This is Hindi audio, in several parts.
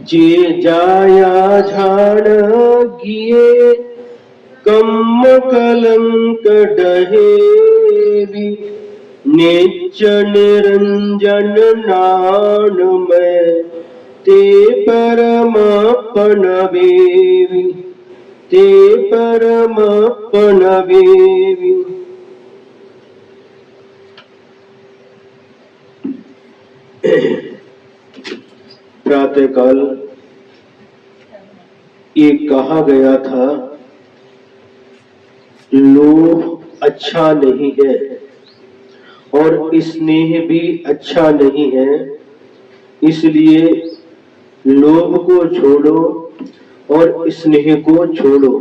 जे जाया झाड़ गिए कम कलंक डहेवी निच निरंजन नान में ते परमापन बेवी ते परमापन बेवी। प्रातःकाल ये कहा गया था लोभ अच्छा नहीं है और स्नेह भी अच्छा नहीं है, इसलिए लोभ को छोड़ो और स्नेह को छोड़ो।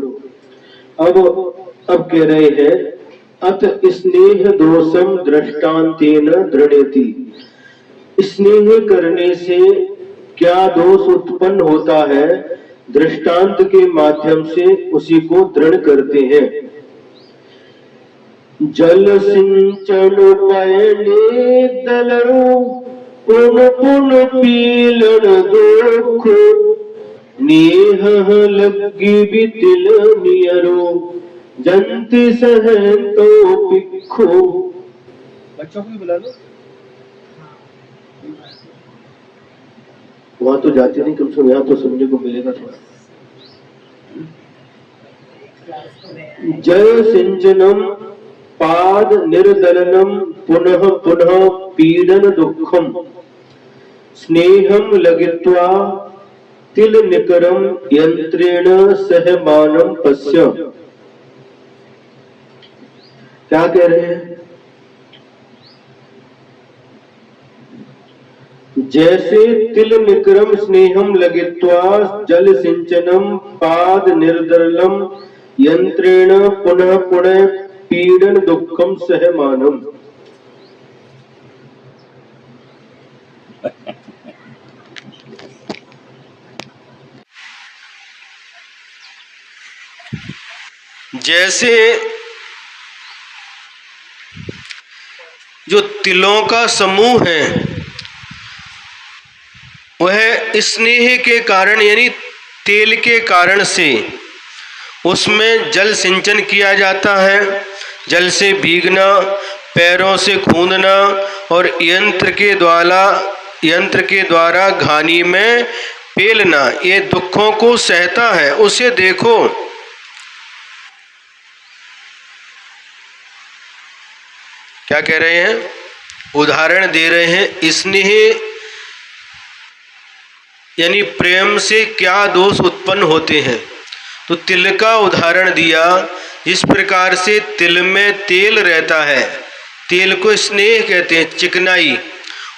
अब कह रहे हैं अत स्नेह दोषम दृष्टांतेन दृढ़ेति। स्नेह करने से क्या दोष उत्पन्न होता है, दृष्टांत के माध्यम से उसी को दृढ़ करते हैं। जल सिंचन पयने दलरो पुन पुन पीलन दुख नेह लगी बितिल नियरो जंति सहन तो पिखो। बच्चों को भी बुला लो, वहां तो जाते नहीं, कम से कम यहाँ तो सुनने को मिलेगा थोड़ा। जल सिंचनम पाद निर्दलनम पुनः पुनः पीडन दुखम स्नेहम लगित्वा तिल निकरम यंत्रेण सहमानम पश्य। क्या कह रहे हैं? जैसे तिल निकरम स्नेहम लगित्वा जल सिंचनम पाद निर्दलनम यंत्रेण पुनः पुनः पीडन दुखम सहमानम। जैसे जो तिलों का समूह है वह स्नेह के कारण यानी तेल के कारण से उसमें जल सिंचन किया जाता है, जल से भीगना, पैरों से खूंदना और यंत्र के द्वारा घानी में पेलना, ये दुखों को सहता है। उसे देखो, क्या कह रहे हैं? उदाहरण दे रहे हैं। स्नेह यानी प्रेम से क्या दोष उत्पन्न होते हैं, तो तिल का उदाहरण दिया। जिस प्रकार से तिल में तेल रहता है, तेल को स्नेह कहते हैं, चिकनाई,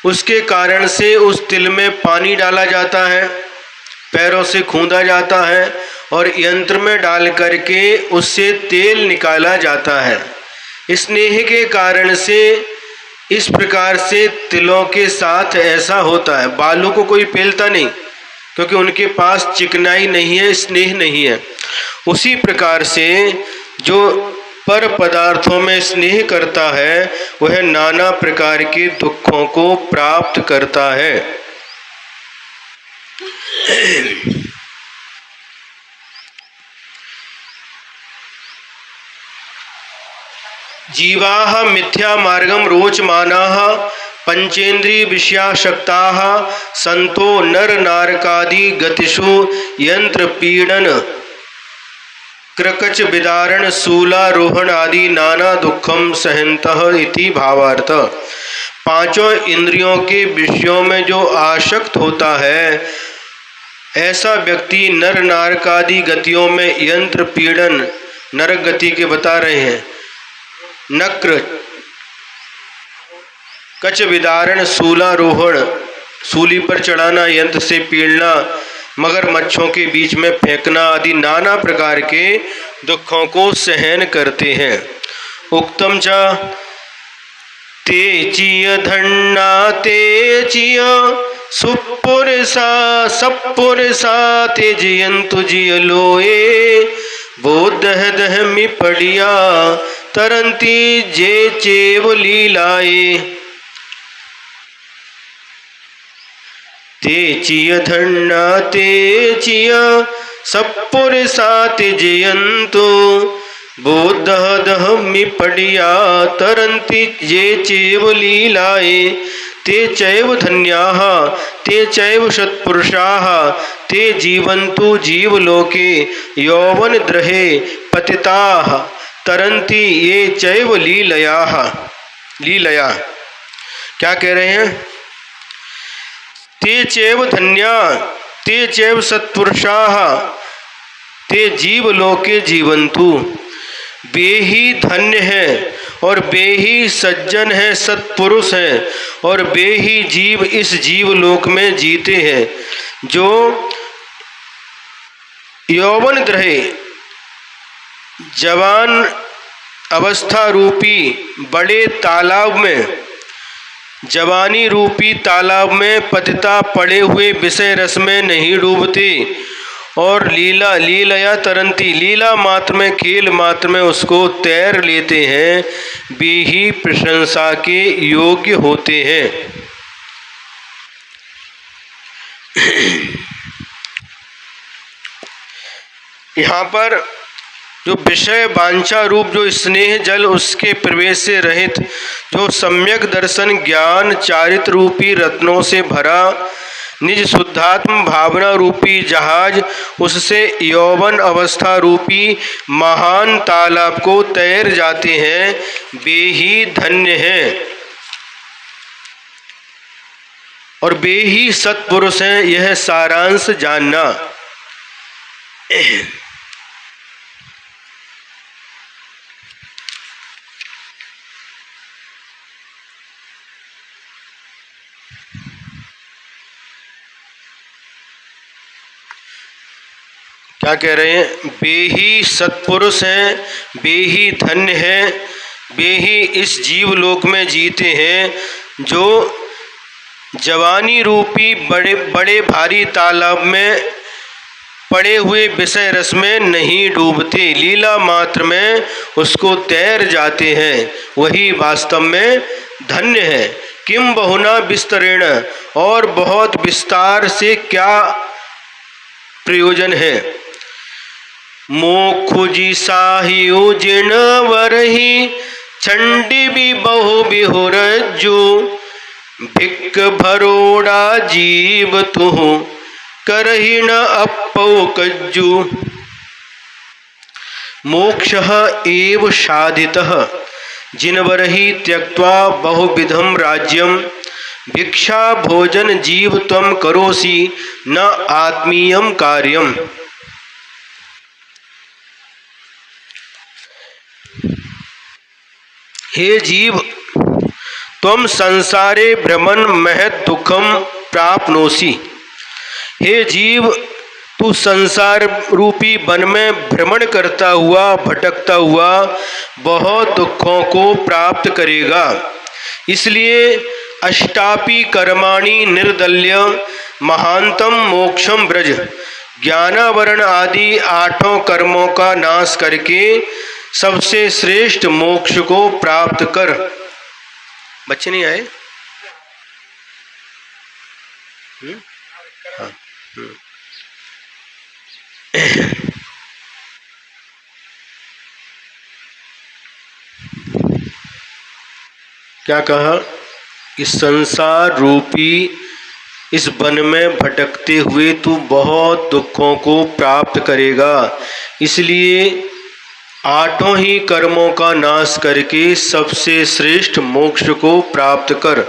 उसके कारण से उस तिल में पानी डाला जाता है, पैरों से खूंदा जाता है और यंत्र में डाल करके उससे तेल निकाला जाता है। स्नेह के कारण से इस प्रकार से तिलों के साथ ऐसा होता है। बालों को कोई पेलता नहीं क्योंकि उनके पास चिकनाई नहीं है, स्नेह नहीं है। उसी प्रकार से जो पर पदार्थों में स्नेह करता है वह नाना प्रकार के दुखों को प्राप्त करता है। जीवाः मिथ्या मार्गम रोचमानाः पंचेन्द्रिय विषयाशक्ताः संतो नर नारकादि गतिषु यंत्र पीड़न क्रकच विदारण शूलारोहण आदि नाना दुखम सहन्तः इति भावार्थ। पांचों इंद्रियों के विषयों में जो आसक्त होता है ऐसा व्यक्ति नर नारकादि गतियों में यंत्र पीड़न, नरक गति के बता रहे हैं, नक्र कच विदारण शूलारोहण, सूली पर चढ़ाना, यंत्र से पीड़ना, मगरमच्छों के बीच में फेंकना आदि नाना प्रकार के दुखों को सहन करते हैं। उक्तम च तेचिय धन्ना तेचिय सुपुरसा सपुरसा तेजयंतु जिय लोए बोधह दहमि पड़िया तरंती जे चेव लीलाए। तेचिय धन्ना तेचिय सपुरुषाति जयन्तु बोध दहमि पडिया तरन्ति ये चैव लीलाये ते चैव धन्याः ते चैव सत्पुरुषाः ते जीवन्तु जीवलोके यौवन द्रहे पतिताः तरन्ति ये चैव लीलयाः। लीलया क्या कह रहे हैं? ते चैव धन्या ते चैव सत्पुरुषाः ते जीवलोके जीवन्तु। वे ही धन्य हैं और वे ही सज्जन हैं, सत्पुरुष हैं, और वे ही जीव इस जीवलोक में जीते हैं जो यौवन द्रहे जवान अवस्था रूपी बड़े तालाब में, जवानी रूपी तालाब में पतिता पड़े हुए विषय रस में नहीं डूबते और लीलया तरंती लीला मात्र में, खेल मात्र में उसको तैर लेते हैं, वे ही प्रशंसा के योग्य होते हैं। यहाँ पर जो विषय वांछा रूप जो स्नेह जल उसके प्रवेश से रहित, जो सम्यक दर्शन ज्ञान चारित्र रूपी रत्नों से भरा निज शुद्धात्म भावना रूपी जहाज उससे यौवन अवस्था रूपी महान तालाब को तैर जाते हैं, वे ही धन्य हैं और वे ही सत्पुरुष हैं। यह सारांश जानना। क्या कह रहे हैं? वे ही सत्पुरुष हैं, वे ही धन्य हैं, वे ही इस जीवलोक में जीते हैं जो जवानी रूपी बड़े बड़े भारी तालाब में पड़े हुए विषय रस में नहीं डूबते, लीला मात्र में उसको तैर जाते हैं, वही वास्तव में धन्य है। किम बहुना विस्तरेण, और बहुत विस्तार से क्या प्रयोजन है। मोक्षुजी साहियो जिन वरही चंडी भी बहु बिहुरज्जु भिक्क भरोड़ा जीव तुहु करही न अपौ कज्जु। मोक्षः एव साधितः जिनवरहि त्यक्त्वा बहुविधं राज्यं भिक्षा भोजन जीव त्वं करोसि न आत्मीयं कार्यम्। हे जीव, त्वं संसारे भ्रमण महत् दुखम प्राप्नोसि। हे जीव, तू संसार रूपी वन में भ्रमण करता हुआ भटकता हुआ बहुत दुखों को प्राप्त करेगा। इसलिए अष्टापि कर्माणि निर्दल्य महांतम मोक्षम ब्रज, ज्ञानावरण आदि 8 कर्मों का नाश करके सबसे श्रेष्ठ मोक्ष को प्राप्त कर। बच्चे नहीं आए? हाँ। क्या कहा? इस संसार रूपी इस वन में भटकते हुए तू बहुत दुखों को प्राप्त करेगा। इसलिए 8 ही कर्मों का नाश करके सबसे श्रेष्ठ मोक्ष को प्राप्त कर।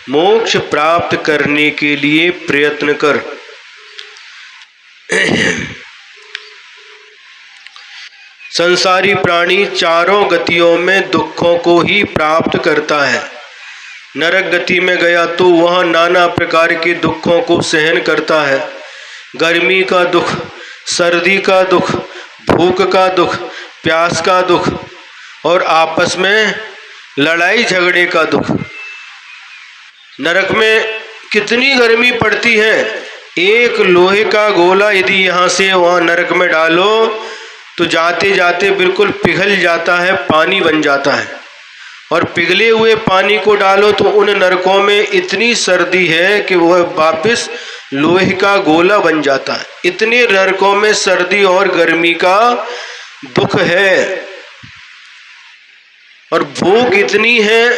मोक्ष प्राप्त करने के लिए प्रयत्न कर। संसारी प्राणी चारों गतियों में दुखों को ही प्राप्त करता है। नरक गति में गया तो वह नाना प्रकार के दुखों को सहन करता है। गर्मी का दुख, सर्दी का दुख, भूख का दुख, प्यास का दुख और आपस में लड़ाई झगड़े का दुख। नरक में कितनी गर्मी पड़ती है। एक लोहे का गोला यदि यहाँ से वहाँ नरक में डालो तो जाते जाते बिल्कुल पिघल जाता है, पानी बन जाता है। और पिघले हुए पानी को डालो तो उन नरकों में इतनी सर्दी है कि वह वापस लोहे का गोला बन जाता है। इतने नरकों में सर्दी और गर्मी का दुख है और भूख इतनी है,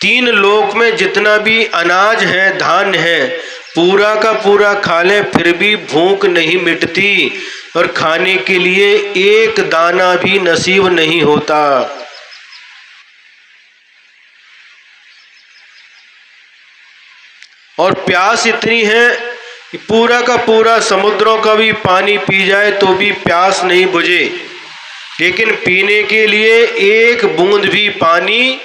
3 लोक में जितना भी अनाज है, धान्य है, पूरा का पूरा खा ले फिर भी भूख नहीं मिटती और खाने के लिए एक दाना भी नसीब नहीं होता। और प्यास इतनी है कि पूरा का पूरा समुद्रों का भी पानी पी जाए तो भी प्यास नहीं बुझे, लेकिन पीने के लिए एक बूंद भी पानी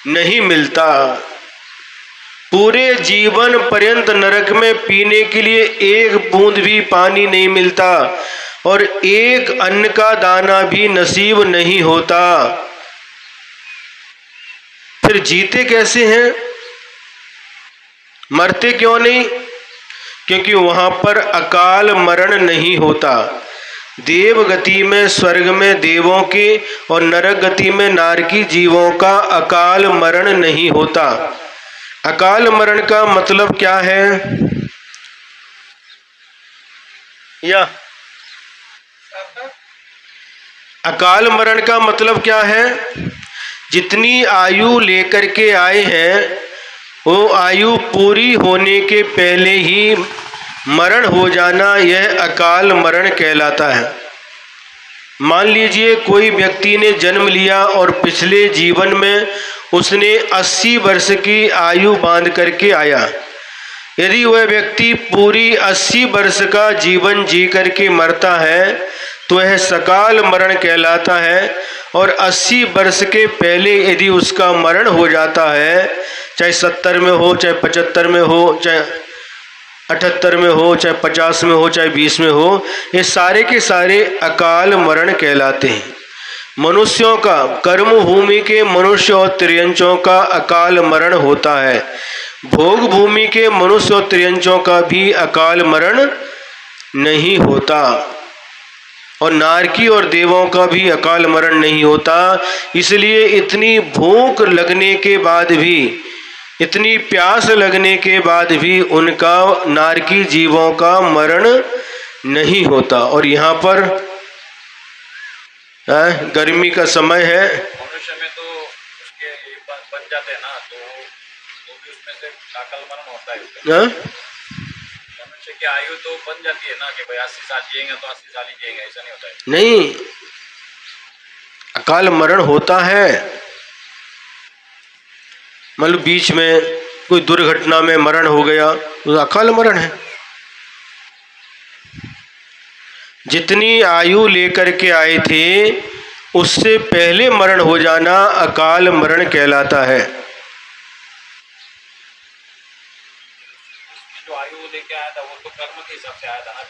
नहीं मिलता। पूरे जीवन पर्यंत नरक में पीने के लिए एक बूंद भी पानी नहीं मिलता और एक अन्न का दाना भी नसीब नहीं होता। फिर जीते कैसे हैं? मरते क्यों नहीं? क्योंकि वहां पर अकाल मरण नहीं होता। देव गति में, स्वर्ग में देवों के और नरक गति में नारकी जीवों का अकाल मरण नहीं होता। अकाल मरण का मतलब क्या है? या अकाल मरण का मतलब क्या है? जितनी आयु लेकर के आए हैं वो आयु पूरी होने के पहले ही मरण हो जाना, यह अकाल मरण कहलाता है। मान लीजिए कोई व्यक्ति ने जन्म लिया और पिछले जीवन में उसने 80 वर्ष की आयु बांध करके आया। यदि वह व्यक्ति पूरी 80 वर्ष का जीवन जी करके मरता है तो यह सकाल मरण कहलाता है। और 80 वर्ष के पहले यदि उसका मरण हो जाता है, चाहे 70 में हो, चाहे 75 में हो, चाहे 78 में हो, चाहे 50 में हो, चाहे 20 में हो, ये सारे के सारे अकाल मरण कहलाते हैं। मनुष्यों का, कर्म भूमि के मनुष्य और त्रियंचों का अकाल मरण होता है। भोग भूमि के मनुष्य और त्रियंचों का भी अकाल मरण नहीं होता और नारकी और देवों का भी अकाल मरण नहीं होता। इसलिए इतनी भूख लगने के बाद भी, इतनी प्यास लगने के बाद भी उनका, नारकी जीवों का मरण नहीं होता। और यहाँ पर गर्मी का समय है, मनुष्य में तो उसके बन जाते हैं ना, तो भी उसमें से अकाल मरण होता है। मनुष्य की आयु तो बन जाती है ना कि भाई 80 साल जिएंगे तो 80 साल ही जिएंगे, ऐसा नहीं होता है। नहीं, अकाल मरण होता है। मतलब बीच में कोई दुर्घटना में मरण हो गया तो अकाल मरण है। जितनी आयु लेकर के आए थे उससे पहले मरण हो जाना अकाल मरण कहलाता है। जो आयु लेके आया था वो तो कर्म के हिसाब से आया था ना।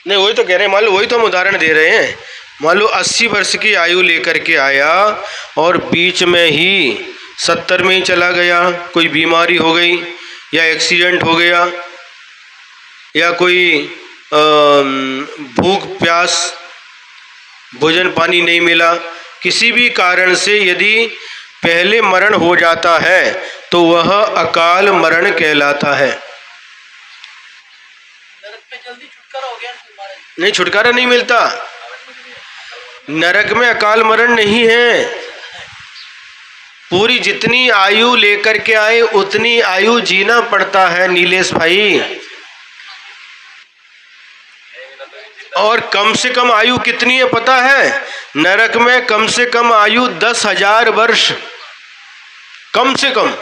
नहीं, वही तो कह रहे हैं, मान लो वही तो हम उदाहरण दे रहे हैं। मान लो 80 वर्ष की आयु लेकर के आया और बीच में ही 70 में ही चला गया, कोई बीमारी हो गई या एक्सीडेंट हो गया या कोई भूख प्यास, भोजन पानी नहीं मिला, किसी भी कारण से यदि पहले मरण हो जाता है तो वह अकाल मरण कहलाता है। नरक में जल्दी छुटकारा हो गया? नहीं, छुटकारा नहीं मिलता। नरक में अकाल मरण नहीं है। पूरी जितनी आयु लेकर के आए उतनी आयु जीना पड़ता है नीलेश भाई। और कम से कम आयु कितनी है पता है? नरक में कम से कम आयु 10,000 वर्ष, कम से कम,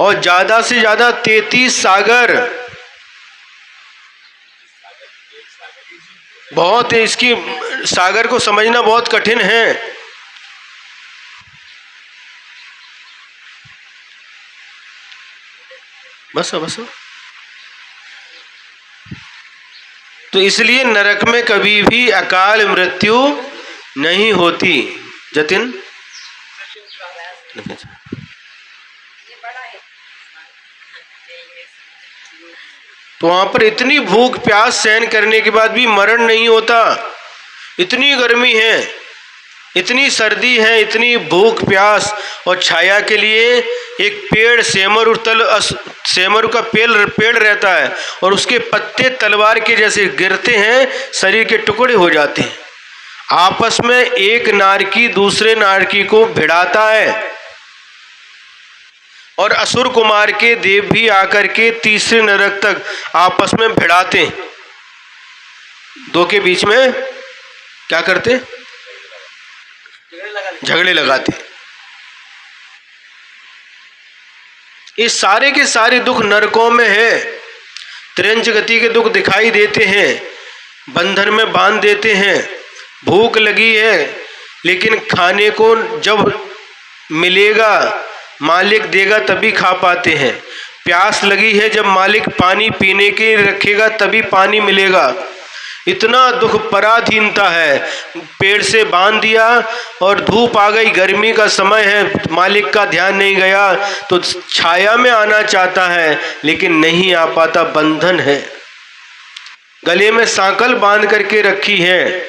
और ज्यादा से ज्यादा 33 सागर। बहुत है, इसकी सागर को समझना बहुत कठिन है। बस बस। तो इसलिए नरक में कभी भी अकाल मृत्यु नहीं होती। जतिन, तो वहां पर इतनी भूख प्यास सहन करने के बाद भी मरण नहीं होता। इतनी गर्मी है, इतनी सर्दी है, इतनी भूख प्यास और छाया के लिए एक पेड़ सेमरू का पेड़ रहता है और उसके पत्ते तलवार के जैसे गिरते हैं, शरीर के टुकड़े हो जाते हैं। आपस में एक नारकी दूसरे नारकी को भिड़ाता है और असुर कुमार के देव भी आकर के तीसरे नरक तक आपस में भिड़ाते हैं। दो के बीच में क्या करते? झगड़े लगाते। ये सारे के सारे दुख नरकों में है। त्रिंच गति के दुख दिखाई देते हैं, बंधन में बांध देते हैं। भूख लगी है लेकिन खाने को जब मिलेगा, मालिक देगा तभी खा पाते हैं। प्यास लगी है, जब मालिक पानी पीने के रखेगा तभी पानी मिलेगा। इतना दुख पराधीनता है। पेड़ से बांध दिया और धूप आ गई, गर्मी का समय है, मालिक का ध्यान नहीं गया तो छाया में आना चाहता है लेकिन नहीं आ पाता, बंधन है। गले में सांकल बांध करके रखी है।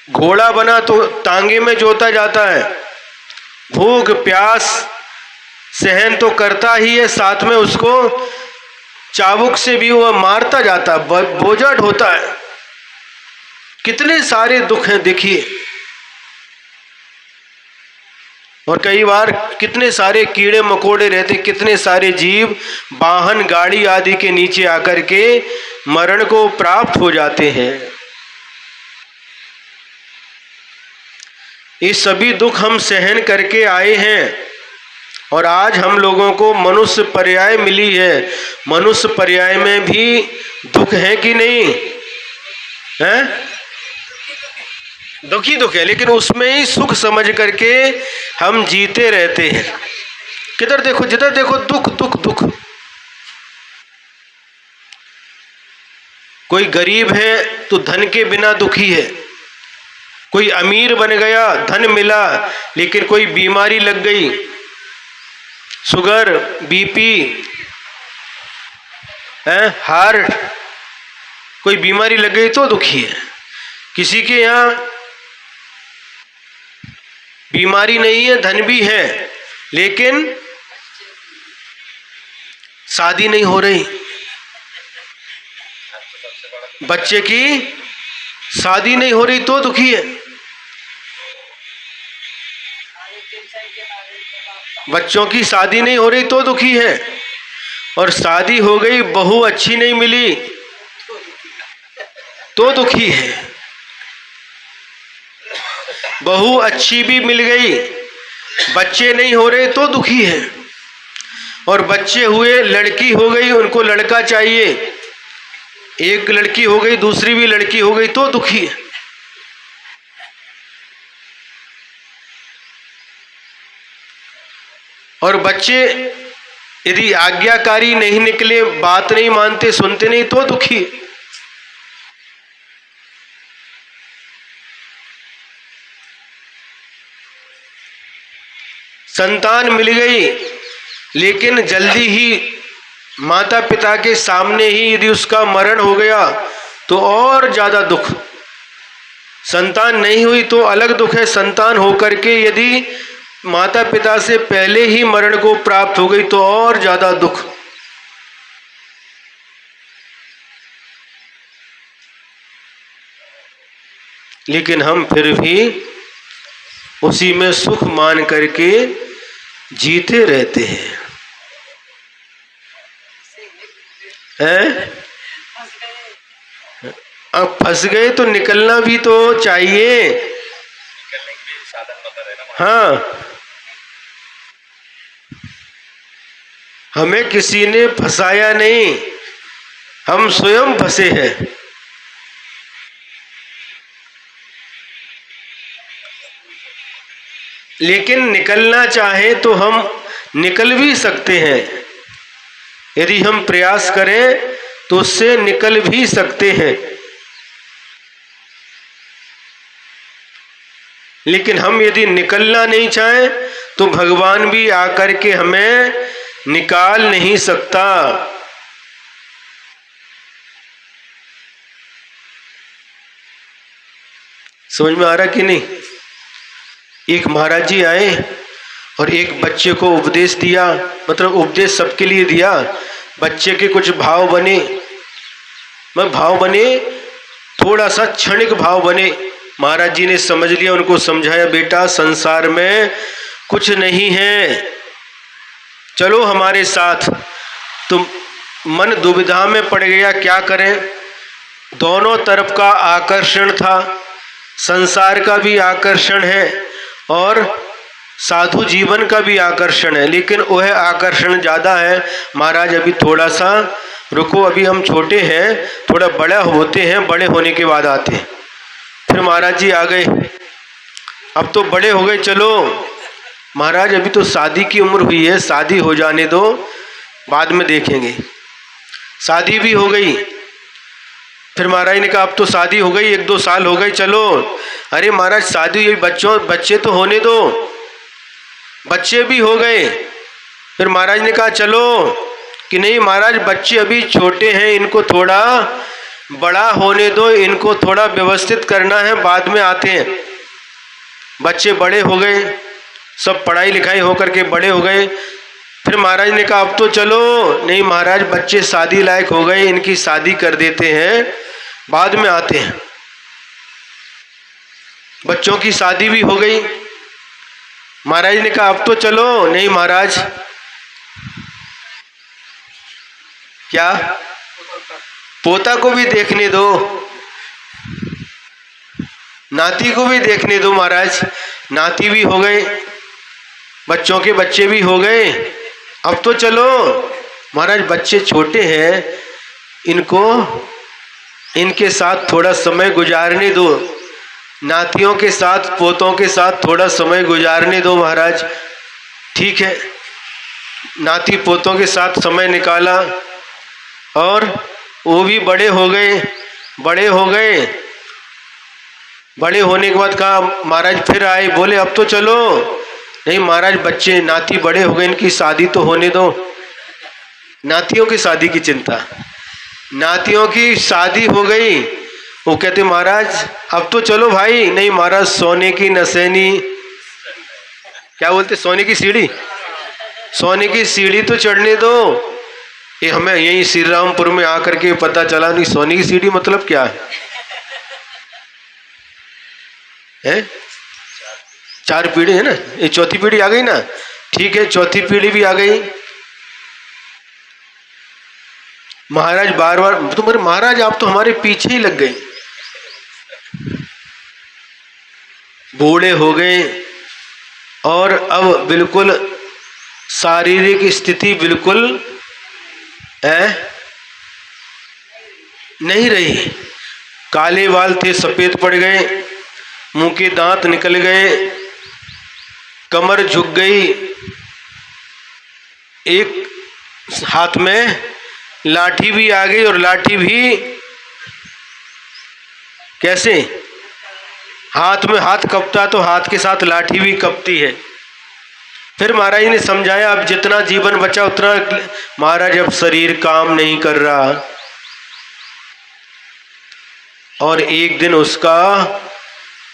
घोड़ा बना तो टांगे में जोता जाता है। भूख प्यास सहन तो करता ही है, साथ में उसको चाबुक से भी वह मारता जाता, बोझा ढोता है। कितने सारे दुख हैं देखिए। और कई बार कितने सारे कीड़े मकोड़े रहते, कितने सारे जीव वाहन गाड़ी आदि के नीचे आकर के मरण को प्राप्त हो जाते हैं। ये सभी दुख हम सहन करके आए हैं और आज हम लोगों को मनुष्य पर्याय मिली है। मनुष्य पर्याय में भी दुख है कि नहीं है? दुखी दुख है, लेकिन उसमें ही सुख समझ करके हम जीते रहते हैं। किधर देखो, जिधर देखो दुख दुख दुख। कोई गरीब है तो धन के बिना दुखी है, कोई अमीर बन गया, धन मिला, लेकिन कोई बीमारी लग गई, शुगर, बीपी, हार्ट, कोई बीमारी लग गई तो दुखी है। किसी के यहाँ बीमारी नहीं है, धन भी है, लेकिन शादी नहीं हो रही। बच्चे की शादी नहीं हो रही तो दुखी है। बच्चों की शादी नहीं हो रही तो दुखी है। और शादी हो गई, बहू अच्छी नहीं मिली तो दुखी है। बहू अच्छी भी मिल गई, बच्चे नहीं हो रहे तो दुखी है। और बच्चे हुए, लड़की हो गई, उनको लड़का चाहिए, एक लड़की हो गई, दूसरी भी लड़की हो गई तो दुखी है। और बच्चे यदि आज्ञाकारी नहीं निकले, बात नहीं मानते, सुनते नहीं तो दुखी है। संतान मिल गई लेकिन जल्दी ही माता पिता के सामने ही यदि उसका मरण हो गया तो और ज्यादा दुख। संतान नहीं हुई तो अलग दुख है, संतान होकर के यदि माता पिता से पहले ही मरण को प्राप्त हो गई तो और ज्यादा दुख। लेकिन हम फिर भी उसी में सुख मान करके जीते रहते हैं। अब फंस गए तो निकलना भी तो चाहिए। निकलने के लिए साधन बता रहे ना। हाँ, हमें किसी ने फंसाया नहीं, हम स्वयं फंसे हैं। लेकिन निकलना चाहे तो हम निकल भी सकते हैं। यदि हम प्रयास करें तो उससे निकल भी सकते हैं। लेकिन हम यदि निकलना नहीं चाहें तो भगवान भी आकर के हमें निकाल नहीं सकता। समझ में आ रहा कि नहीं? एक महाराज जी आए, और एक बच्चे को उपदेश दिया, मतलब उपदेश सबके लिए दिया। बच्चे के कुछ भाव बने, भाव बने, थोड़ा सा क्षणिक भाव बने। महाराज जी ने समझ लिया, उनको समझाया, बेटा संसार में कुछ नहीं है, चलो हमारे साथ। तुम मन दुविधा में पड़ गया, क्या करें। दोनों तरफ का आकर्षण था, संसार का भी आकर्षण है और साधु जीवन का भी आकर्षण है, लेकिन वह आकर्षण ज़्यादा है। महाराज अभी थोड़ा सा रुको, अभी हम छोटे हैं, थोड़ा बड़ा होते हैं, बड़े होने के बाद आते हैं। फिर महाराज जी आ गए, अब तो बड़े हो गए, चलो महाराज अभी तो शादी की उम्र हुई है, शादी हो जाने दो, बाद में देखेंगे। शादी भी हो गई। फिर महाराज ने कहा अब तो शादी हो गई, 1-2 साल हो गए, चलो। अरे महाराज शादी हुई, बच्चे तो होने दो। बच्चे भी हो गए। फिर महाराज ने कहा चलो, कि नहीं महाराज बच्चे अभी छोटे हैं, इनको थोड़ा बड़ा होने दो, इनको थोड़ा व्यवस्थित करना है, बाद में आते हैं। बच्चे बड़े हो गए, सब पढ़ाई लिखाई होकर के बड़े हो गए। फिर महाराज ने कहा अब तो चलो, नहीं महाराज बच्चे शादी लायक हो गए, इनकी शादी कर देते हैं, बाद में आते हैं। बच्चों की शादी भी हो गई। महाराज ने कहा अब तो चलो, नहीं महाराज क्या, पोता को भी देखने दो, नाती को भी देखने दो महाराज। नाती भी हो गए, बच्चों के बच्चे भी हो गए, अब तो चलो महाराज बच्चे छोटे हैं, इनके साथ थोड़ा समय गुजारने दो, नातियों के साथ पोतों के साथ थोड़ा समय गुजारने दो महाराज। ठीक है, नाती पोतों के साथ समय निकाला और वो भी बड़े हो गए। बड़े होने के बाद कहा महाराज फिर आए, बोले अब तो चलो, नहीं महाराज बच्चे नाती बड़े हो गए, इनकी शादी तो होने दो। नातियों की शादी की चिंता, नातियों की शादी हो गई, वो कहते महाराज अब तो चलो भाई। नहीं महाराज सोने की नसैनी, क्या बोलते, सोने की सीढ़ी, सोने की सीढ़ी तो चढ़ने दो। ये हमें यही श्री रामपुर में आकर के पता चला, नहीं सोने की सीढ़ी मतलब क्या है? 4 पीढ़ी है ना, ये चौथी पीढ़ी आ गई ना। ठीक है, चौथी पीढ़ी भी आ गई। महाराज बार बार, तुम्हारे महाराज आप तो हमारे पीछे ही लग गए, बूढ़े हो गए और अब बिल्कुल शारीरिक स्थिति बिल्कुल नहीं रही। काले बाल थे, सफेद पड़ गए, मुंह के दांत निकल गए, कमर झुक गई, एक हाथ में लाठी भी आ गई, और लाठी भी कैसे, हाथ में हाथ कपता तो हाथ के साथ लाठी भी कपती है। फिर महाराज ने समझाया अब जितना जीवन बचा उतना, महाराज अब शरीर काम नहीं कर रहा, और एक दिन उसका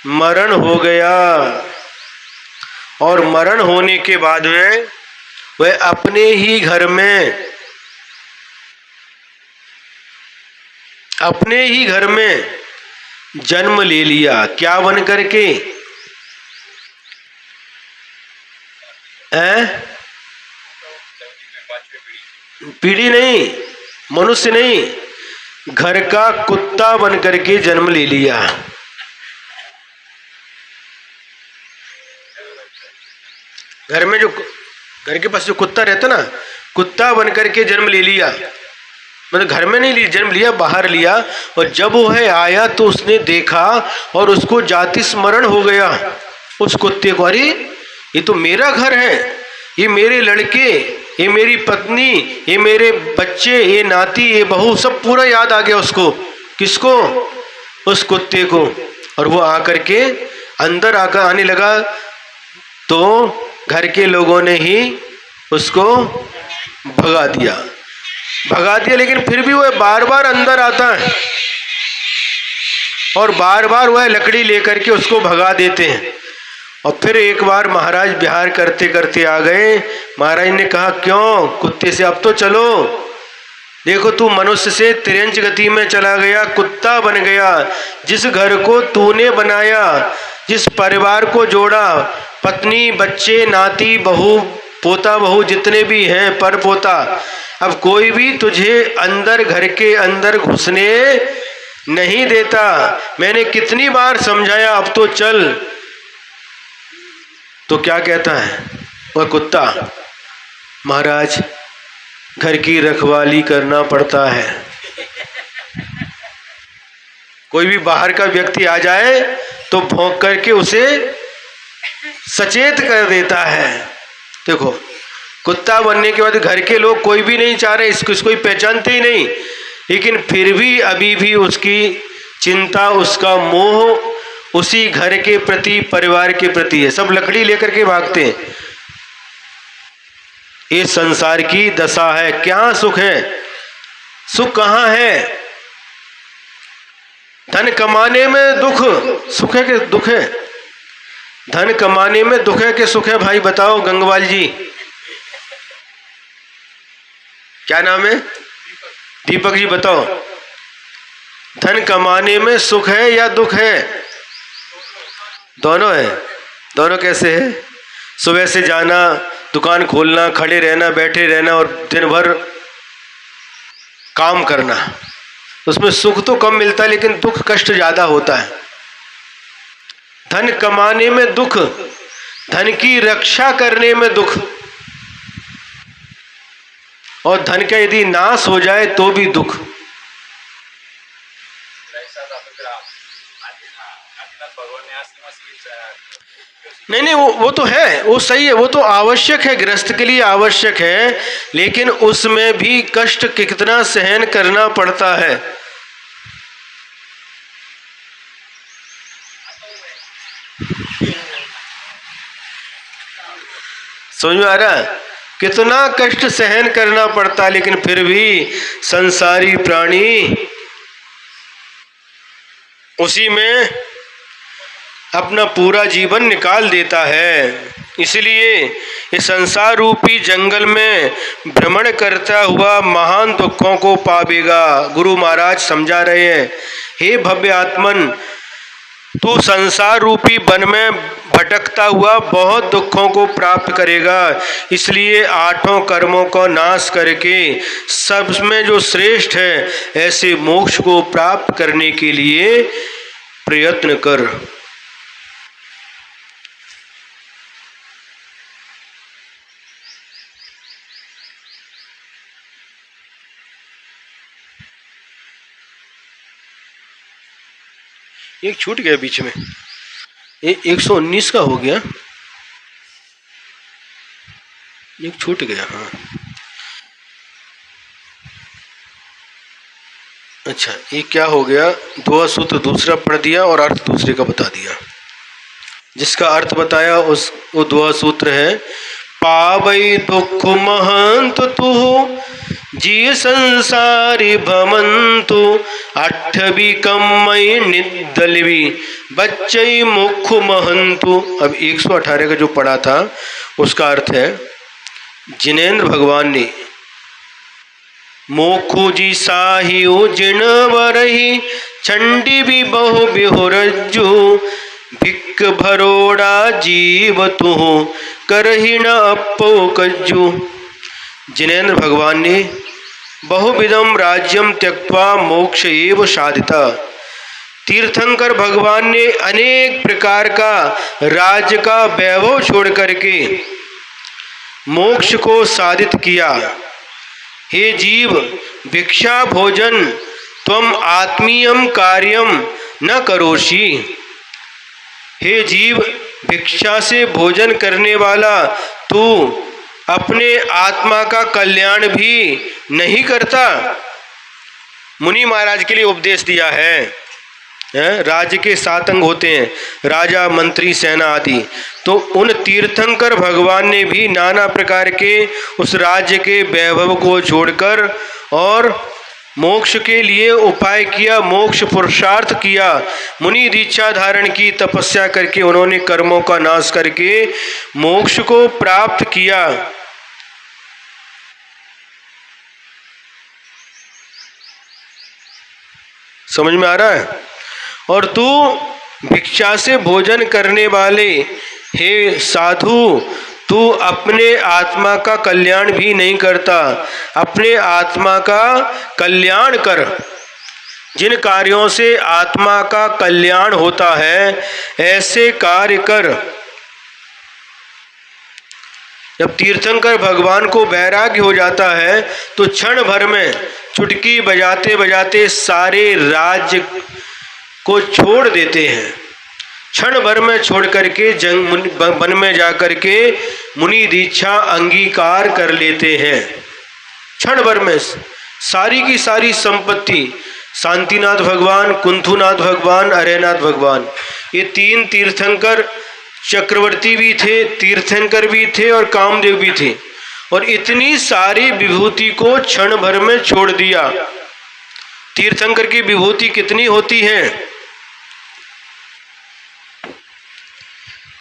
मरण हो गया। और मरण होने के बाद में वह अपने ही घर में जन्म ले लिया। क्या बन करके, पीढ़ी नहीं, मनुष्य नहीं, घर का कुत्ता बन करके जन्म ले लिया। घर में जो, घर के पास जो कुत्ता रहता ना, कुत्ता बन करके जन्म ले लिया। मतलब घर में नहीं जन्म लिया, बाहर लिया। और जब वह आया तो उसने देखा और उसको जाति स्मरण हो गया उस कुत्ते को, अरे ये तो मेरा घर है, ये मेरे लड़के, ये मेरी पत्नी, ये मेरे बच्चे, ये नाती, ये बहू, सब पूरा याद आ गया उसको। किसको? उस कुत्ते को। और वो आकर के अंदर आकर आने लगा तो घर के लोगों ने ही उसको भगा दिया। लेकिन फिर भी वह बार बार अंदर आता है और बार बार वह लकड़ी लेकर के उसको भगा देते हैं। और फिर एक बार महाराज विहार करते करते आ गए। महाराज ने कहा, क्यों कुत्ते से, अब तो चलो, देखो तू मनुष्य से तिरंज गति में चला गया, कुत्ता बन गया। जिस घर को तूने बनाया, जिस परिवार को जोड़ा, पत्नी बच्चे नाती बहू पोता बहू जितने भी हैं पर पोता, अब कोई भी तुझे अंदर घर के अंदर घुसने नहीं देता। मैंने कितनी बार समझाया, अब तो चल। तो क्या कहता है वह कुत्ता, महाराज घर की रखवाली करना पड़ता है। कोई भी बाहर का व्यक्ति आ जाए तो भौंक करके उसे सचेत कर देता है। देखो, कुत्ता बनने के बाद घर के लोग कोई भी नहीं चाह रहे, इसको कोई पहचानते ही नहीं, लेकिन फिर भी अभी भी उसकी चिंता, उसका मोह उसी घर के प्रति, परिवार के प्रति है। सब लकड़ी लेकर के भागते हैं। ये संसार की दशा है। क्या सुख है? सुख कहाँ है? धन कमाने में दुख, सुख है कि दुख है? धन कमाने में दुख है कि सुख है? भाई बताओ गंगवाल जी, क्या नाम है? दीपक जी बताओ, धन कमाने में सुख है या दुख है? दोनों है। दोनों कैसे है? सुबह से जाना, दुकान खोलना, खड़े रहना, बैठे रहना और दिन भर काम करना, उसमें सुख तो कम मिलता है लेकिन दुख कष्ट ज्यादा होता है। धन कमाने में दुख, धन की रक्षा करने में दुख, और धन का यदि नाश हो जाए तो भी दुख। नहीं, वो तो है, वो सही है, वो तो आवश्यक है, गृहस्थ के लिए आवश्यक है, लेकिन उसमें भी कष्ट कितना सहन करना पड़ता है। समझ में आ रहा है? कितना कष्ट सहन करना पड़ता है, लेकिन फिर भी संसारी प्राणी उसी में अपना पूरा जीवन निकाल देता है। इसलिए इस संसार रूपी जंगल में भ्रमण करता हुआ महान दुखों को पावेगा। गुरु महाराज समझा रहे हैं, हे भव्य आत्मन, तू संसार रूपी वन में भटकता हुआ बहुत दुखों को प्राप्त करेगा। इसलिए आठों कर्मों का नाश करके सब में जो श्रेष्ठ है, ऐसे मोक्ष को प्राप्त करने के लिए प्रयत्न कर। एक छूट गया बीच में, ये 119 का हो गया, एक छूट गया। हाँ अच्छा, ये क्या हो गया? दुआ सूत्र दूसरा पढ़ दिया और अर्थ दूसरे का बता दिया। जिसका अर्थ बताया उस वो दुआ सूत्र है, पावई दुख महंत तू जी संसारी भमंतु अठवी कमई निदलवी बच्चई मुख महंतु। अब 118 का जो पढ़ा था उसका अर्थ है, जिनेन्द्र भगवान ने मोखु जी साहियो जिन वरही चंडी भी बहु बिहुरज्जु भिक भरोड़ा जीव तू करही न अपो कज्जु। जिनेन्द्र भगवान ने बहुविधम राज्यम त्यक्त्वा मोक्ष एव साधिता। तीर्थंकर भगवान ने अनेक प्रकार का राज्य का वैभव छोड़ करके मोक्ष को साधित किया। हे जीव, भिक्षा भोजन त्वम आत्मीयम कार्यम न करोषि। हे जीव, भिक्षा से भोजन करने वाला तू अपने आत्मा का कल्याण भी नहीं करता। मुनि महाराज के लिए उपदेश दिया है। राज्य के 7 अंग होते हैं, राजा मंत्री सेना आदि। तो उन तीर्थंकर भगवान ने भी नाना प्रकार के उस राज्य के वैभव को छोड़कर और मोक्ष के लिए उपाय किया, मोक्ष पुरुषार्थ किया, मुनि दीक्षा धारण की, तपस्या करके उन्होंने कर्मों का नाश करके मोक्ष को प्राप्त किया। समझ में आ रहा है? और तू भिक्षा से भोजन करने वाले, हे साधु, तू अपने आत्मा का कल्याण भी नहीं करता, अपने आत्मा का कल्याण कर। जिन कार्यों से आत्मा का कल्याण होता है ऐसे कार्य कर। जब तीर्थंकर भगवान को वैराग्य हो जाता है तो क्षण भर में चुटकी बजाते बजाते सारे राज्य को छोड़ देते हैं। क्षण भर में छोड़ करके वन में जाकर के मुनि दीक्षा अंगीकार कर लेते हैं। क्षण भर में सारी की सारी संपत्ति, शांतिनाथ भगवान, कुंथुनाथ भगवान, अरयनाथ भगवान, ये तीन तीर्थंकर चक्रवर्ती भी थे, तीर्थंकर भी थे और कामदेव भी थे, और इतनी सारी विभूति को क्षण भर में छोड़ दिया। तीर्थंकर की विभूति कितनी होती है?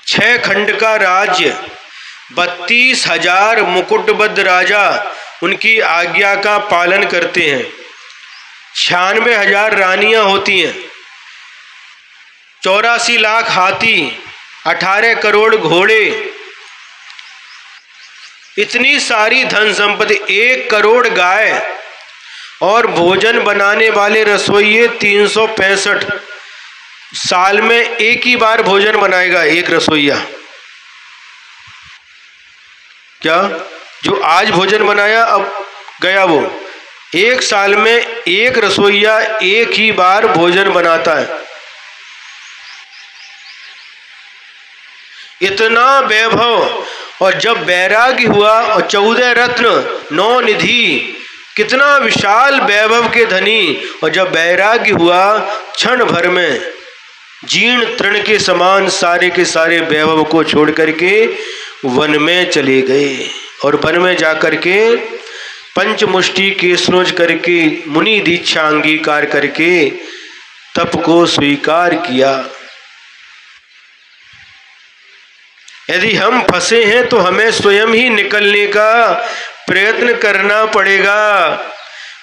6 खंड का राज्य, 32,000 मुकुटबद्ध राजा उनकी आज्ञा का पालन करते हैं, 96,000 रानियां होती हैं, 84 लाख हाथी, 18 करोड़ घोड़े, इतनी सारी धन संपत्ति, 1 करोड़ गाय, और भोजन बनाने वाले रसोइये 365। साल में एक ही बार भोजन बनाएगा एक रसोइया। क्या? जो आज भोजन बनाया अब गया, वो एक साल में एक रसोइया एक ही बार भोजन बनाता है। इतना वैभव, और जब वैराग्य हुआ और 14 रत्न 9 निधि, कितना विशाल वैभव के धनी, और जब वैराग्य हुआ क्षण भर में जीर्ण तृण के समान सारे के सारे वैभव को छोड़ करके वन में चले गए, और वन में जाकर के पंचमुष्टि केसरोज करके मुनि दीक्षा अंगीकार करके तप को स्वीकार किया। यदि हम फंसे हैं तो हमें स्वयं ही निकलने का प्रयत्न करना पड़ेगा,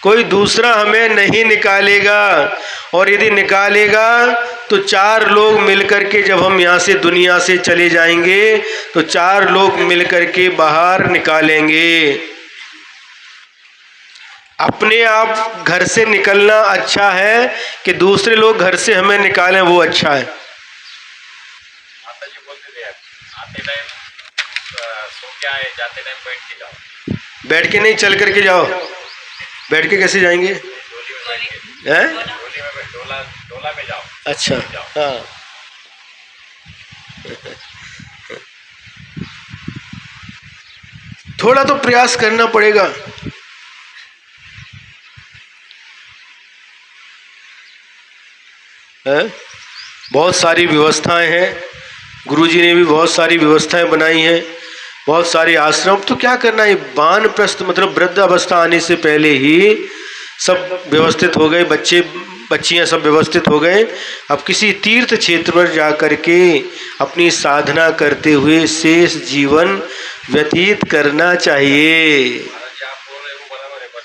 कोई दूसरा हमें नहीं निकालेगा। और यदि निकालेगा तो 4 लोग मिलकर के, जब हम यहाँ से दुनिया से चले जाएंगे तो 4 लोग मिलकर के बाहर निकालेंगे। अपने आप घर से निकलना अच्छा है कि दूसरे लोग घर से हमें निकालें, वो अच्छा है? माताजी बोलते थे, आते टाइम सो के आए, जाते टाइम बैठ के जाओ। बैठ के नहीं, चल करके जाओ। बैठ के कैसे जाएंगे? डोली में जाएंगे। हैं? डोली में, डोला में जाओ। अच्छा, हाँ। थोड़ा तो प्रयास करना पड़ेगा। है? बहुत सारी व्यवस्थाएं हैं, गुरुजी ने भी बहुत सारी व्यवस्थाएं बनाई हैं, बहुत सारे आश्रम। तो क्या करना है, वानप्रस्थ मतलब वृद्ध अवस्था आने से पहले ही सब व्यवस्थित हो गए, बच्चे बच्चियां सब व्यवस्थित हो गए। अब किसी तीर्थ क्षेत्र पर जा कर के अपनी साधना करते हुए शेष जीवन व्यतीत करना चाहिए। महाराज जी आप बोल रहे हो बराबर है, बट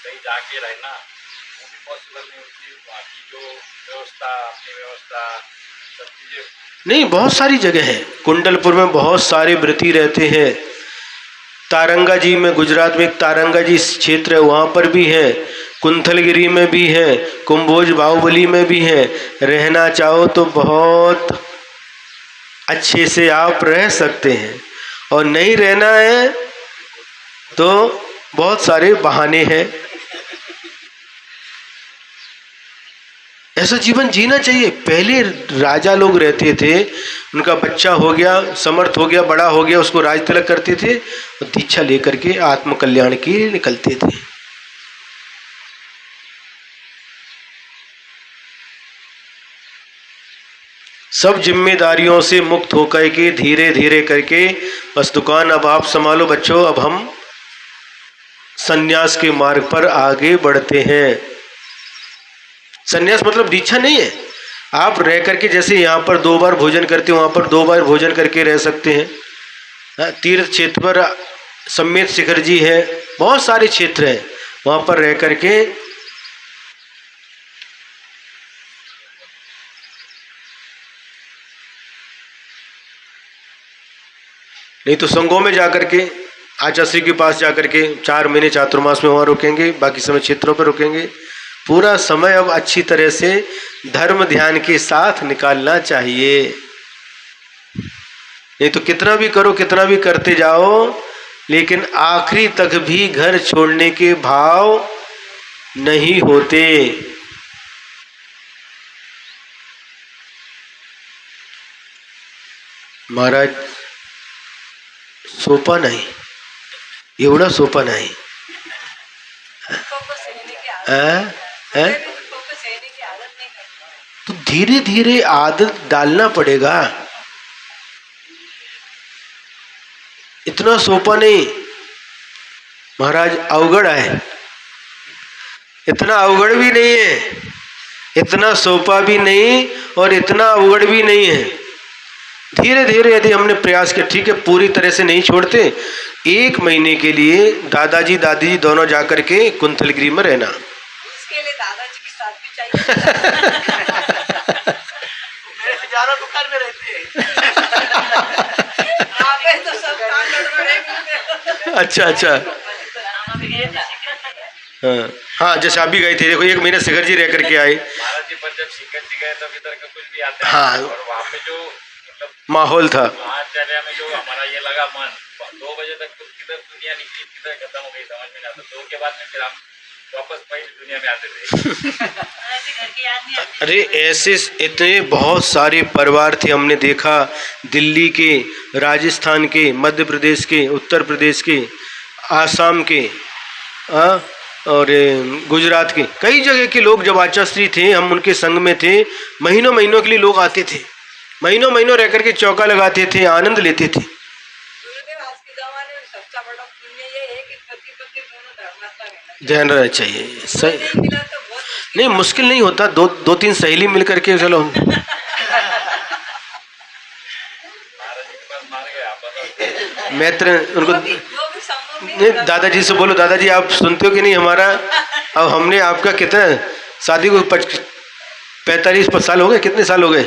कहीं जाके रहना वो भी पॉसिबल नहीं होती। बाकी जो व्यवस्था, अपनी व्यवस्था, सब चीजें नहीं, बहुत सारी जगह है। कुंडलपुर में बहुत सारे व्रती रहते हैं, तारंगा जी में, गुजरात में एक तारंगा जी क्षेत्र है, वहाँ पर भी है, कुंथलगिरी में भी है, कुंभोज बाहुबली में भी है। रहना चाहो तो बहुत अच्छे से आप रह सकते हैं, और नहीं रहना है तो बहुत सारे बहाने हैं। ऐसा जीवन जीना चाहिए। पहले राजा लोग रहते थे, उनका बच्चा हो गया, समर्थ हो गया, बड़ा हो गया, उसको राज तिलक करते थे और दीक्षा लेकर के आत्मकल्याण के लिए निकलते थे। सब जिम्मेदारियों से मुक्त होकर के धीरे धीरे करके बस दुकान अब आप संभालो बच्चों, अब हम संन्यास के मार्ग पर आगे बढ़ते हैं। संन्यास मतलब दीक्षा नहीं है। आप रह करके जैसे यहाँ पर 2 बार भोजन करते हो वहाँ पर 2 बार भोजन करके रह सकते हैं। तीर्थ क्षेत्र पर सम्मेत शिखर जी है, बहुत सारे क्षेत्र हैं वहाँ पर रह करके नहीं तो संगों में जाकर के आचार्य के पास जाकर के 4 महीने चातुर्मास में वहाँ रुकेंगे, बाकी समय क्षेत्रों पर रुकेंगे। पूरा समय अब अच्छी तरह से धर्म ध्यान के साथ निकालना चाहिए। नहीं तो कितना भी करो, कितना भी करते जाओ, लेकिन आखिरी तक भी घर छोड़ने के भाव नहीं होते। महाराज सोपा नाही, एवढा सोपा नाही। तो धीरे धीरे आदत डालना पड़ेगा, इतना सोपा नहीं। महाराज अवगढ़ है, इतना अवगढ़ भी नहीं है, इतना सोपा भी नहीं और इतना अवगढ़ भी नहीं है। धीरे धीरे यदि हमने प्रयास किया, ठीक है पूरी तरह से नहीं छोड़ते, 1 महीने के लिए दादाजी दादी जी दोनों जाकर के कुंथलगिरी में रहना। उसके लिए दादाजी की साथ भी चाहिए। मेरे से ज्यादा दुकान में रहते हैं। तो सब काम गड़बड़। अच्छा अच्छा, हाँ जैसे आप भी गए थे, देखो 1 महीने शिखर जी रह करके आए। महाराज जी पर जब शिखर जी गए तब इधर का कुछ भी आता है। हाँ और वहाँ पे जो मतलब माहौल था, आचार्य में जो हमारा ये लगा मन, 2 बजे तक तो किधर दुनिया निकली किधर खत्म हो गई समझ में नहीं आता। 2 के बाद में फिर हम वापस पहली दुनिया में आते थे। अरे ऐसे इतने बहुत सारे परिवार थे, हमने देखा दिल्ली के, राजस्थान के, मध्य प्रदेश के, उत्तर प्रदेश के, आसाम के और गुजरात के, कई जगह के लोग जब आचार्य थे, हम उनके संग में थे। महीनों महीनों के लिए लोग आते थे, महीनों महीनों रह करके चौका लगाते थे, आनंद लेते थे। ध्यान रहना चाहिए, सही नहीं, मुश्किल नहीं होता। 2-3 सहेली मिल करके चलो। मैत्र उनको नहीं, दादाजी से बोलो, दादाजी आप सुनते हो कि नहीं हमारा, अब हमने आपका कितना शादी को 45 साल हो गए, कितने साल हो गए?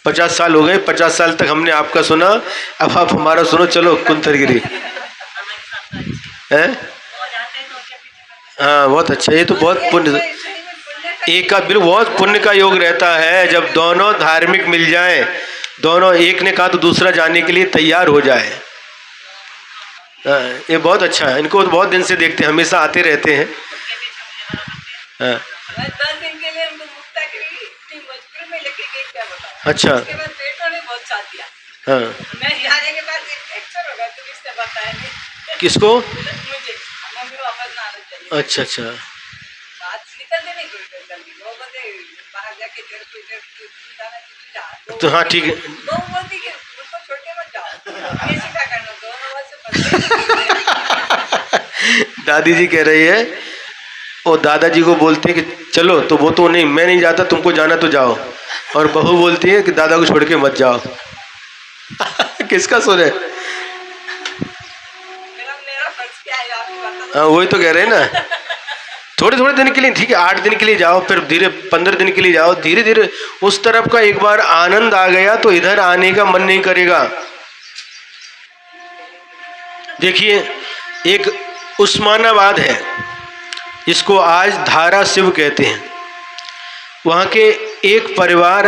50 साल हो गए। 50 साल तक हमने आपका सुना, अब आप हमारा सुनो, चलो कुंथलगिरी है। हाँ बहुत अच्छा, ये तो बहुत पुण्य, एक का बिल्कुल बहुत पुण्य का योग रहता है जब दोनों धार्मिक मिल जाएं, दोनों एक ने कहा तो दूसरा जाने के लिए तैयार हो जाए। ये बहुत अच्छा है, इनको तो बहुत दिन से देखते हैं, हमेशा आते रहते हैं। हाँ अच्छा, हाँ किसको? अच्छा अच्छा, तो हाँ ठीक है। दादी जी कह रही है, और दादाजी को बोलते हैं कि चलो, तो वो तो नहीं, मैं नहीं जाता, तुमको जाना तो जाओ। और बहू बोलती है कि दादा को छोड़ के मत जाओ। किसका सुने? हाँ वही तो कह रहे हैं ना, थोड़े थोड़े दिन के लिए ठीक है, 8 दिन के लिए जाओ, फिर धीरे 15 दिन के लिए जाओ, धीरे धीरे उस तरफ का एक बार आनंद आ गया तो इधर आने का मन नहीं करेगा। देखिए एक उस्मानाबाद है, इसको आज धारा शिव कहते हैं। वहाँ के एक परिवार,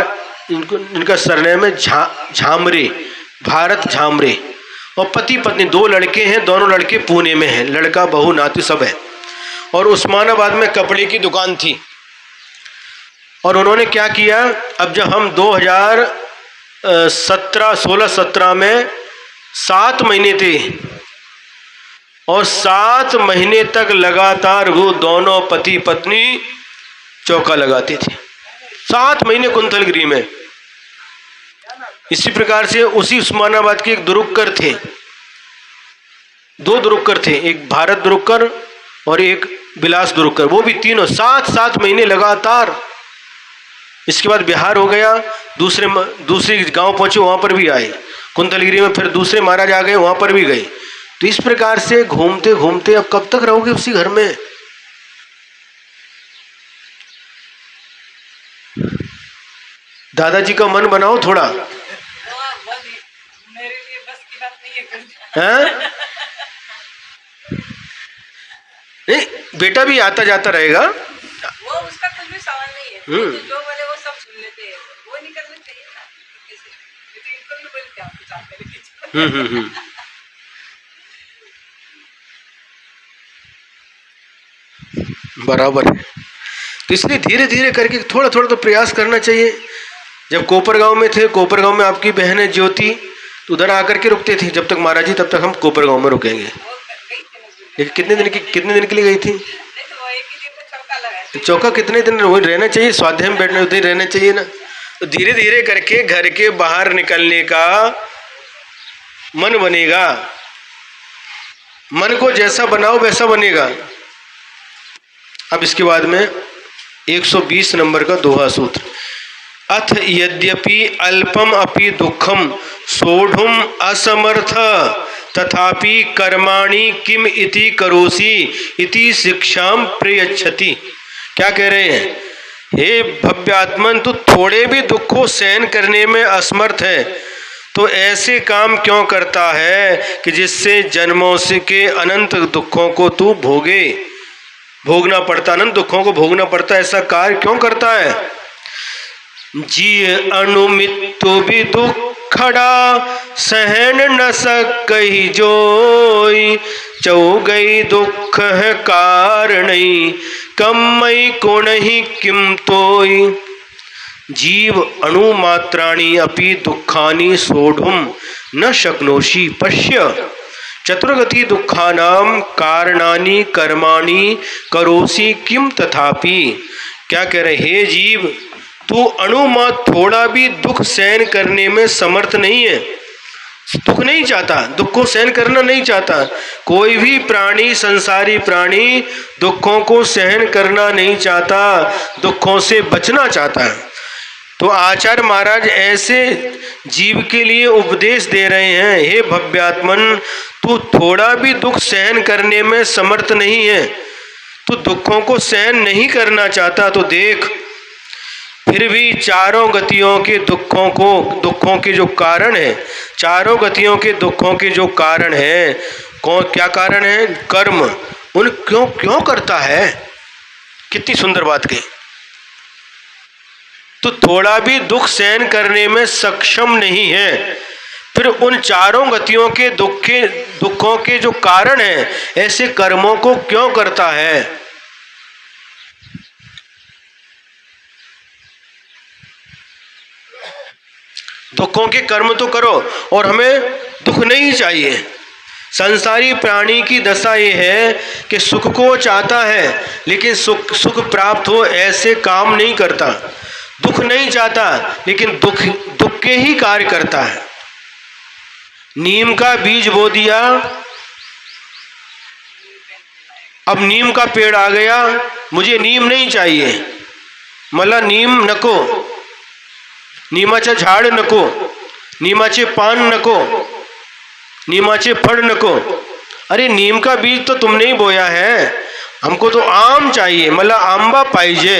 इनका सरनेम है झामरे, भारत झामरे, और पति पत्नी 2 लड़के हैं, दोनों लड़के पुणे में हैं, लड़का बहू नाती सब है। और उस्मानाबाद में कपड़े की दुकान थी। और उन्होंने क्या किया, अब जब हम 2016-17 में 7 महीने थे, और 7 महीने तक लगातार वो दोनों पति पत्नी चौका लगाते थे, 7 महीने कुंथलगिरी में। इसी प्रकार से उसी उस्मानाबाद के एक दुरुक्कर थे, 2 दुरुक्कर थे, एक भारत दुरुक्कर और एक बिलास दुर्ग, वो भी तीनों 7-7 महीने लगातार। इसके बाद बिहार हो गया, दूसरे गांव पहुंचे, वहां पर भी आए। कुंतलगिरी में फिर दूसरे महाराज आ गए, वहां पर भी गए। तो इस प्रकार से घूमते घूमते अब कब तक रहोगे उसी घर में? दादाजी का मन बनाओ थोड़ा। मेरे लिए बस की बात नहीं है। हैं? नहीं, बेटा भी आता जाता रहेगा। वो उसका कुछ भी सवाल नहीं है, वो तो जो बोले वो सब सुन लेते हैं, वो नहीं करना चाहिए ना कैसे? ये तो इनको भी बोलते हैं कुछ आप मेरे पीछे। बराबर है। तो इसलिए धीरे धीरे करके थोड़ा थोड़ा तो प्रयास करना चाहिए। जब कोपरगांव में थे, कोपरगांव में आपकी बहन है ज्योति, तो उधर आकर के रुकते थे जब तक महाराज जी, तब तक हम कोपरगांव में रुकेंगे। लेकिन कितने दिन के लिए गई थी? चौका कितने दिन वही रहना चाहिए, स्वाध्याय में बैठने उधर रहना चाहिए ना। तो धीरे धीरे करके घर के बाहर निकलने का मन बनेगा। मन को जैसा बनाओ वैसा बनेगा। अब इसके बाद में 120 नंबर का दोहा सूत्र। अथ यद्यपि अल्पम अपि दुखम सोढ़ुम असमर्थ तथापि कर्माणि किम इति करोसि इति शिक्षाम प्रयच्छति। क्या कह रहे हैं? हे भव्यात्मन, तू थोड़े भी दुख को सहन करने में असमर्थ है, तो ऐसे काम क्यों करता है कि जिससे जन्मों से के अनंत दुखों को तू भोगना पड़ता, अनंत दुखों को भोगना पड़ता, ऐसा कार्य क्यों करता है? जी अनुमित्तु भी दुखड़ा सहन न सकहि जोई, चौगई दुख है कारणई कम्मई को नहीं किम तोई। जीव अणुमात्राणि अपि दुखानि सोढ़ुम न शक्नोषि पश्य चतुर्गति दुखानाम कारणानि कर्माणि करोसि किम तथापि। क्या कह रहे? हे जीव, तू अणुमात्र थोड़ा भी दुख सहन करने में समर्थ नहीं है। दुख नहीं चाहता, दुख को सहन करना नहीं चाहता। कोई भी प्राणी, संसारी प्राणी दुखों को सहन करना नहीं चाहता, दुखों से बचना चाहता है। तो आचार्य महाराज ऐसे जीव के लिए उपदेश दे रहे हैं, हे भव्यात्मन, तू थोड़ा भी दुख सहन करने में समर्थ नहीं है, तू दुखों को सहन नहीं करना चाहता। तो देख, फिर भी चारों गतियों के दुखों के जो कारण है, चारों गतियों के दुखों के जो कारण है, क्या कारण है? कर्म। उन क्यों करता है? कितनी सुंदर बात कही। तो थोड़ा भी दुख सहन करने में सक्षम नहीं है, फिर उन चारों गतियों के दुखों के जो कारण है, ऐसे कर्मों को क्यों करता है? दुखों के कर्म तो करो, और हमें दुख नहीं चाहिए। संसारी प्राणी की दशा ये है कि सुख को चाहता है, लेकिन सुख प्राप्त हो ऐसे काम नहीं करता। दुख नहीं चाहता, लेकिन दुख के ही कार्य करता है। नीम का बीज बो दिया, अब नीम का पेड़ आ गया, मुझे नीम नहीं चाहिए, मला नीम नको, नीमाचं झाड नको, नीमाचे पान नको, नीमाचे फळ नको। अरे नीम का बीज तो तुमने ही बोया है, हमको तो आम चाहिए, मला आंबा पाहिजे,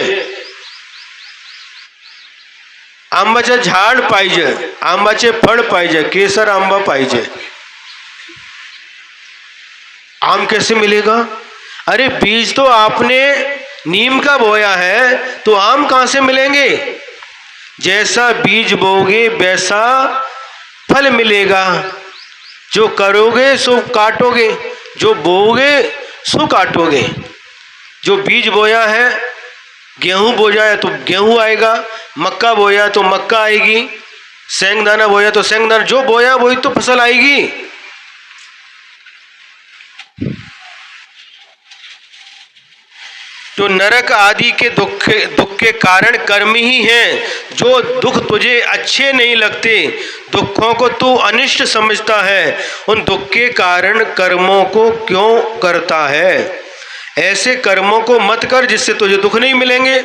आंबाचं झाड पाहिजे, आंबाचे फळ पाहिजे, केसर आंबा पाहिजे। आम कैसे मिलेगा? अरे बीज तो आपने नीम का बोया है, तो आम कहां से मिलेंगे? जैसा बीज बोगे वैसा फल मिलेगा। जो करोगे सो काटोगे, जो बोगे सो काटोगे। जो बीज बोया है, गेहूं बोया है तो गेहूं आएगा, मक्का बोया तो मक्का आएगी, सेंगदाना बोया तो सेंगदाना, जो बोया वही तो फसल आएगी। तो नरक आदि के दुख के कारण कर्म ही हैं। जो दुख तुझे अच्छे नहीं लगते, दुखों को तू अनिष्ट समझता है, उन दुख के कारण कर्मों को क्यों करता है? ऐसे कर्मों को मत कर जिससे तुझे दुख नहीं मिलेंगे।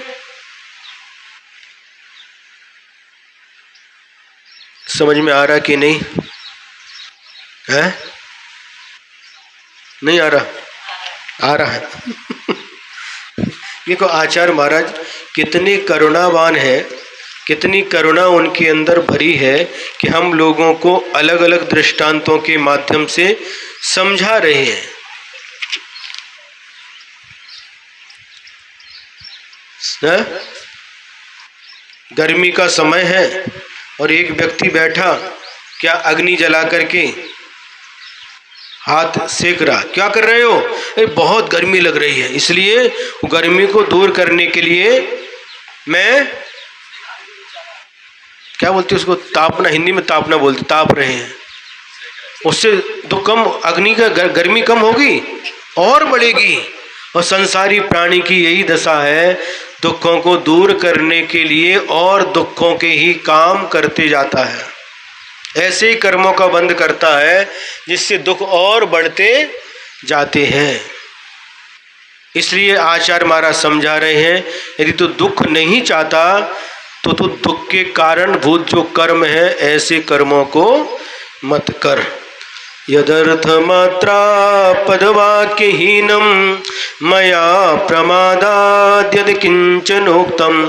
समझ में आ रहा कि नहीं है? नहीं आ रहा? आ रहा है। देखो आचार्य महाराज कितने करुणावान है, कितनी करुणा उनके अंदर भरी है कि हम लोगों को अलग अलग दृष्टांतों के माध्यम से समझा रहे हैं। गर्मी का समय है और एक व्यक्ति बैठा, क्या अग्नि जला करके हाथ सेक रहा, क्या कर रहे हो? अरे बहुत गर्मी लग रही है, इसलिए गर्मी को दूर करने के लिए मैं क्या बोलते उसको, तापना, हिंदी में तापना बोलते, ताप रहे हैं। उससे तो कम अग्नि का गर्मी कम होगी और बढ़ेगी। और संसारी प्राणी की यही दशा है, दुखों को दूर करने के लिए और दुखों के ही काम करते जाता है, ऐसे ही कर्मों का बंध करता है जिससे दुख और बढ़ते जाते हैं। इसलिए आचार्य महाराज समझा रहे हैं, यदि तू दुख नहीं चाहता तो तू दुख के कारणभूत जो कर्म है ऐसे कर्मों को मत कर। यदर्थ मात्रा पदवाक्यहीनम मया प्रमादाद् यद् किंचनोक्तम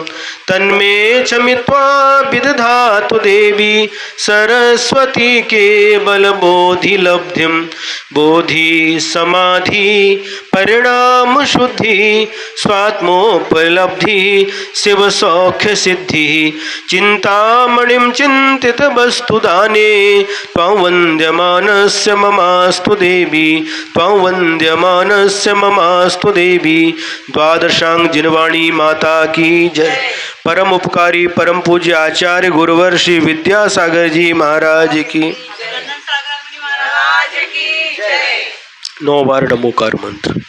तन्मे क्षमित्वा विदधातु देवी सरस्वती केवल बोधि लब्धिम। बोधि समाधि परिणाम शुद्धि स्वात्मोपलब्धि शिव सौख्य सिद्धि। चिंतामणिं चिंतित वस्तु दाने त्वं वन्द्यमानस्य ममास्तु देवी, त्वं वन्द्यमानस्य ममास्तु देवी। द्वादशांग जिनवाणी माता की जय। परम उपकारी परम पूज्य आचार्य गुरुवर श्री विद्यासागर जी महाराज की। महाराज की जय। 9 बार नमोकार मंत्र।